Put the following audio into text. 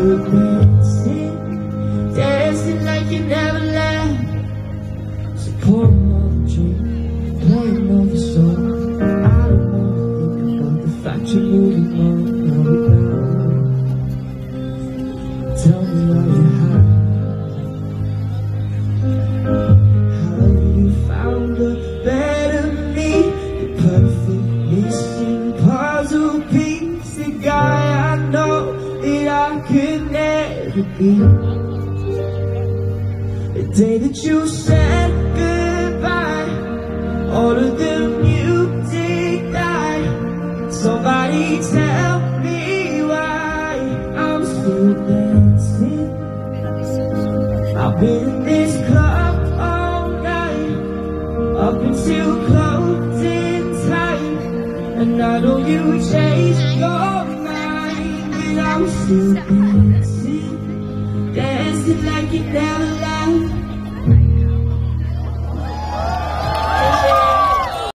still dancing, dancing like you never left. So pour another drink, play another song. I don't wanna think about the fact you're moving on. Tell me why you're high. How you found a better me, the perfect missing puzzle piece, the guy I know that I could never be. The day that you said goodbye, all of the music died. Somebody tell me why I'm still dancing. I've been in this club all night, up until closing time, and I know you changed your mind, but I'm still dancing, dancing like you never